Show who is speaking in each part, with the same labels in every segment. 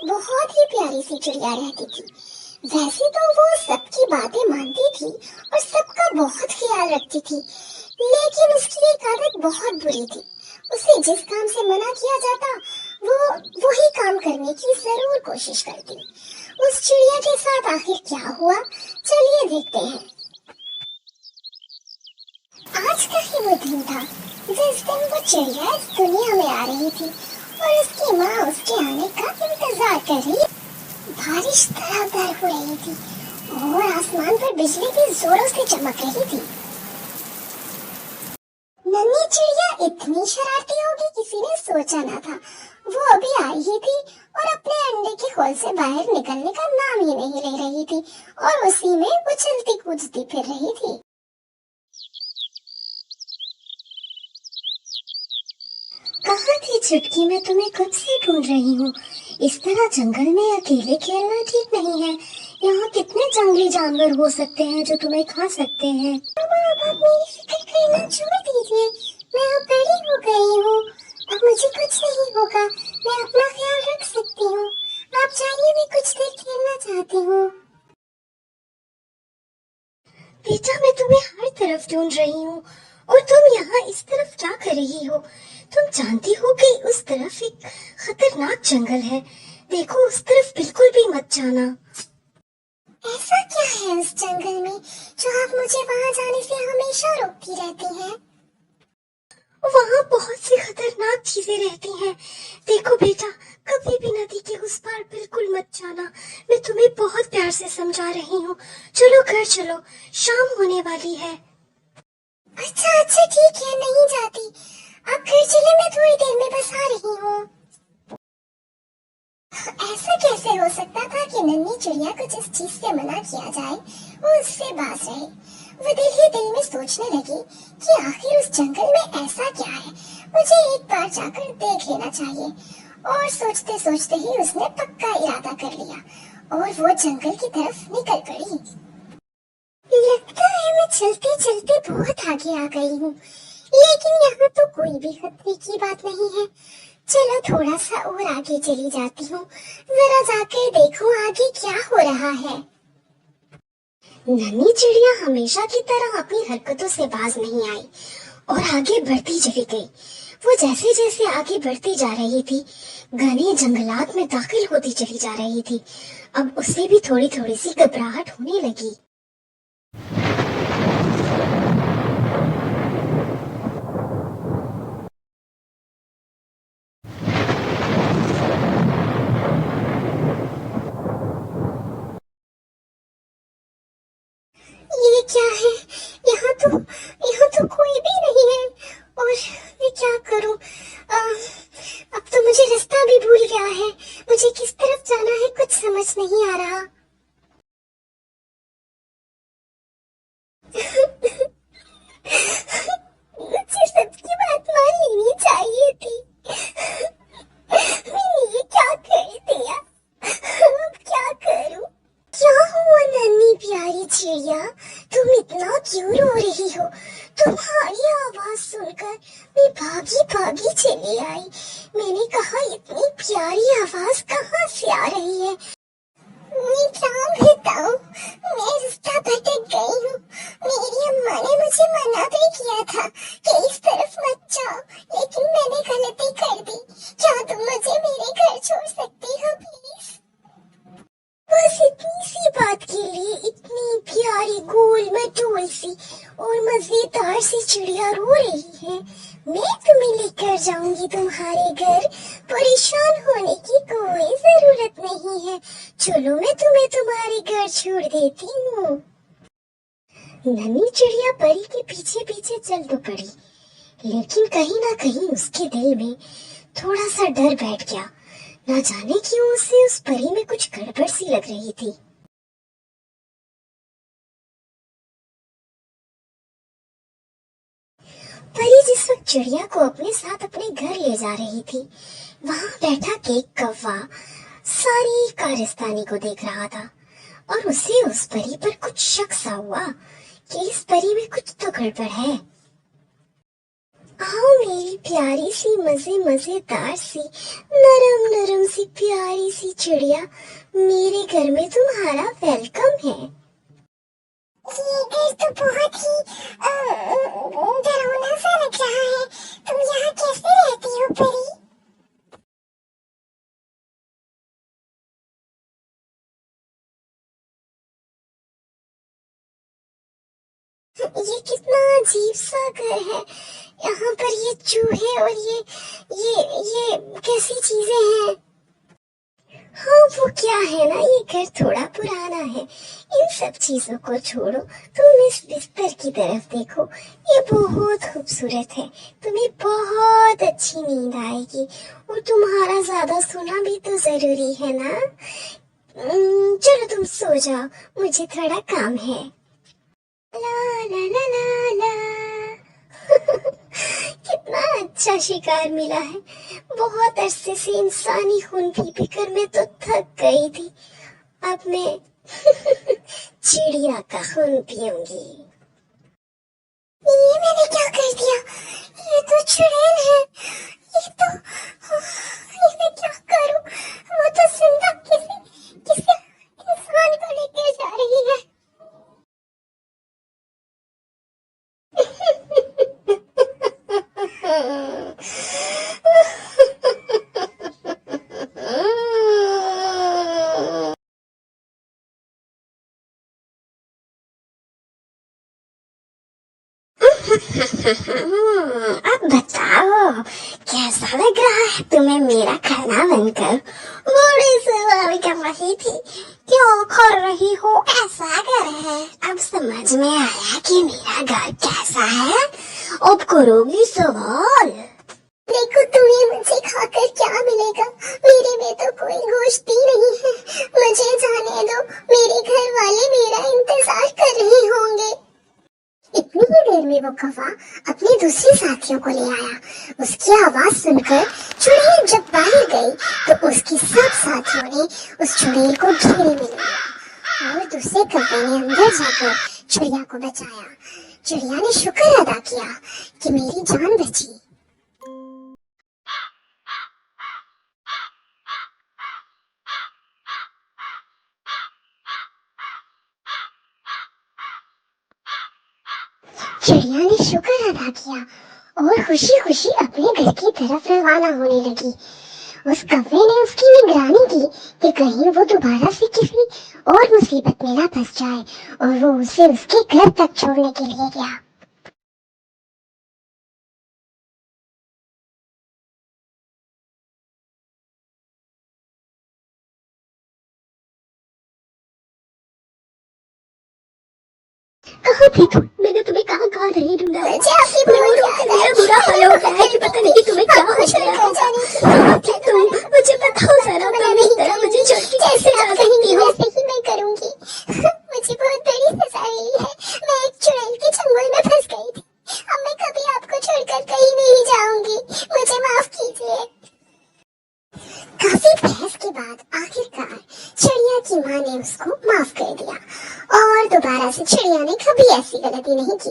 Speaker 1: बहुत ही प्यारी सी चिड़िया रहती थी। वैसे तो वो सबकी बातें मानती थी और सबका बहुत ख्याल रखती थी, लेकिन उसकी एक आदत बहुत बुरी थी। उसे जिस काम से मना किया जाता वो वही काम करने की जरूर कोशिश करती। उस चिड़िया के साथ आखिर क्या हुआ, चलिए देखते हैं। आज का ही वो दिन था जिस दिन वो चिड़िया इस दुनिया में आ रही थी और उसकी माँ उसके आने का इंतजार कर रही। बारिश धड़ाधड़ हो रही थी और आसमान पर बिजली भी जोरों से चमक रही थी। नन्ही चिड़िया इतनी शरारती होगी किसी ने सोचा ना था। वो अभी आई ही थी और अपने अंडे के खोल से बाहर निकलने का नाम ही नहीं ले रही थी और उसी में उछलती कूदती फिर रही थी। कहाँ थी चुटकी, मैं तुम्हें कब से ढूंढ रही हूँ। इस तरह जंगल में अकेले खेलना ठीक नहीं है। यहाँ कितने जंगली जानवर हो सकते हैं जो तुम्हें खा सकते हैं। अब मेरी फिक्र करना छोड़ दीजिए, मैं अब बड़ी हो गई हूँ, अब मुझे कुछ नहीं होगा, मैं अपना ख्याल रख सकती हूँ। आप जाइए, मैं कुछ देर खेलना चाहती हूँ। बेटा, मैं तुम्हें हर तरफ ढूंढ रही हूँ और तुम यहाँ इस तरफ क्या कर रही हो। तुम जानती हो कि उस तरफ एक खतरनाक जंगल है। देखो, उस तरफ बिल्कुल भी मत जाना। ऐसा क्या है उस जंगल में जो आप मुझे वहाँ जाने से हमेशा रोकती रहती हैं? वहाँ बहुत सी खतरनाक चीजें रहती हैं। देखो बेटा, कभी भी नदी के उस पार बिल्कुल मत जाना। मैं तुम्हें बहुत प्यार से समझा रही हूँ। चलो घर चलो, शाम होने वाली है। अच्छा अच्छा ठीक है, नहीं जाती। आप घर चले, मैं थोड़ी देर में बस आ रही हूँ। ऐसा कैसे हो सकता था कि नन्ही चिड़िया को जिस चीज से मना किया जाए वो उससे बाज रहे। वो दिल ही दिल में सोचने लगी कि आखिर उस जंगल में ऐसा क्या है, मुझे एक बार जाकर देख लेना चाहिए। और सोचते सोचते ही उसने पक्का इरादा कर लिया और वो जंगल की तरफ निकल पड़ी। लगता है मैं चलते चलते बहुत आगे आ गई हूँ, लेकिन यहाँ तो कोई भी खतरे की बात नहीं है। चलो थोड़ा सा और आगे चली जाती हूँ, जरा जाकर देखूं आगे क्या हो रहा है। नन्ही चिड़िया हमेशा की तरह अपनी हरकतों से बाज नहीं आई और आगे बढ़ती चली गई। वो जैसे जैसे आगे बढ़ती जा रही थी, घने जंगलात में दाखिल होती चली जा रही थी। अब उसे भी थोड़ी थोड़ी सी घबराहट होने लगी। ये क्या है? यहाँ तो कोई भी नहीं है और मैं क्या करूं? अब तो मुझे रास्ता भी भूल गया है। मुझे किस तरफ जाना है कुछ समझ नहीं आ रहा। मुझे सबकी बात मान लेनी चाहिए थी। मैंने ये क्या कर दिया? अब क्या करूं? क्या हुआ नन्ही प्यारी चिड़िया, तुम इतना क्यों रो रही हो? तुम्हारी आवाज सुनकर मैं भागी भागी चली आई। मैंने कहा इतनी प्यारी आवाज कहाँ से आ रही है? मैं क्या बताऊं, मैं रास्ता भटक गई हूँ। मेरी अम्मा ने मुझे मना भी किया था कि इस तरफ मत जाओ, लेकिन मैंने गलती कर दी। क्या तुम मुझे मेरे घर छोड़ सकती हो प्लीज? बस इतनी सी बात के लिए इतनी प्यारी गोल मटोल सी और मजेदार सी चिड़िया रो रही है। मैं तुम्हें लेकर जाऊंगी तुम्हारे घर, परेशान होने की कोई जरूरत नहीं है। चलो मैं तुम्हें तुम्हारे घर छोड़ देती हूँ। नन्ही चिड़िया परी के पीछे पीछे चल तो पड़ी, लेकिन कहीं ना कहीं उसके दिल में थोड़ा सा डर बैठ गया। ना जाने क्यों उसे उस परी में कुछ गड़बड़ सी लग रही थी। परी जिस वक्त चिड़िया को अपने साथ अपने घर ले जा रही थी, वहाँ बैठा केक कौवा सारी कारस्तानी को देख रहा था और उसे उस परी पर कुछ शक सा हुआ कि इस परी में कुछ तो गड़बड़ है। आओ मेरी प्यारी सी मजे मजेदार सी नरम नरम सी प्यारी सी चिड़िया, मेरे घर में तुम्हारा वेलकम है। ये घर तो बहुत ही डरावना सा लग रहा है। तुम यहाँ कैसे रहती हो परी? ये कितना अजीब सा घर है। यहाँ पर ये चूहे और ये कैसी चीजें हैं? हाँ वो क्या है ना, ये घर थोड़ा पुराना है। इन सब चीजों को छोड़ो, तुम इस बिस्तर की तरफ देखो, ये बहुत खूबसूरत है। तुम्हें बहुत अच्छी नींद आएगी और तुम्हारा ज्यादा सोना भी तो जरूरी है ना। चलो तुम सो जाओ, मुझे थोड़ा काम है। ला ला ला ला ला। कितना अच्छा शिकार मिला है। बहुत अरसे से इंसानी खून पी पी कर मैं तो थक गई थी। अब मैं चिड़िया का खून पीऊंगी। ये मैंने क्या कर दिया? ये तो चुड़ैल है। ये मैं क्या करूं? वो तो जिंदा किसी इंसान को लेकर जा रही है। अब बताओ, कैसा लग रहा है तुम्हें मेरा खाना बनकर? बड़ी सवाल कर रही थी, क्यों कर रही हो? ऐसा घर है, अब समझ में आया कि मेरा घर कैसा है। अब करोगी सवाल? देखो तुम्हें मुझे खाकर क्या मिलेगा? मेरे में तो कोई गोश्त ही नहीं है। मुझे जाने दो, मेरे घर वाले मेरा इंतजार कर रहे होंगे। इतनी ही देर में वो कौवा अपने दूसरे साथियों को ले आया। उसकी आवाज सुनकर चुड़ैल जब बाहर गई तो उसके सब साथियों ने उस चुड़ैल को घेरे में लिया और दूसरे कौवे ने अंदर जाकर चिड़िया को बचाया। चिड़िया ने शुक्र अदा किया कि मेरी जान बची। चिड़िया ने शुक्र अदा किया और खुशी खुशी अपने घर की तरफ रवाना होने लगी। उस कौवे ने उसकी निगरानी की कि कहीं वो दोबारा से किसी और मुसीबत में ना फंस जाए, और वो उसे उसके घर तक छोड़ने के लिए गया। कहाँ थे तुम? मैंने तुम्हें कहाँ कहाँ नहीं ढूंढा। मुझे आपकी मेरा बुरा हाल हो गया है कि पता नहीं तुम्हें क्या हो गया। कहाँ थे तुम? मुझे बताओ जरा, तुम इस तरह मुझे छोड़ के कैसे जा सकती हो? वैसे ही मैं करूँगी। मुझे बहुत बड़ी सजा मिली है। मैं एक चुड़ैल के चंगुल में फंस गई थी। अब मैं कभी आपको छोड़कर कहीं नहीं जाऊंगी। मुझे माफ कीजिए। काफी बहस के बाद आखिरकार चिड़िया की माँ ने उसको माफ कर दिया और दोबारा से चिड़िया ने कभी ऐसी गलती नहीं की।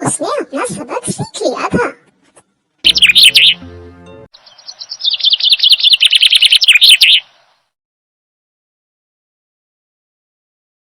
Speaker 1: उसने अपना सबक सीख लिया था।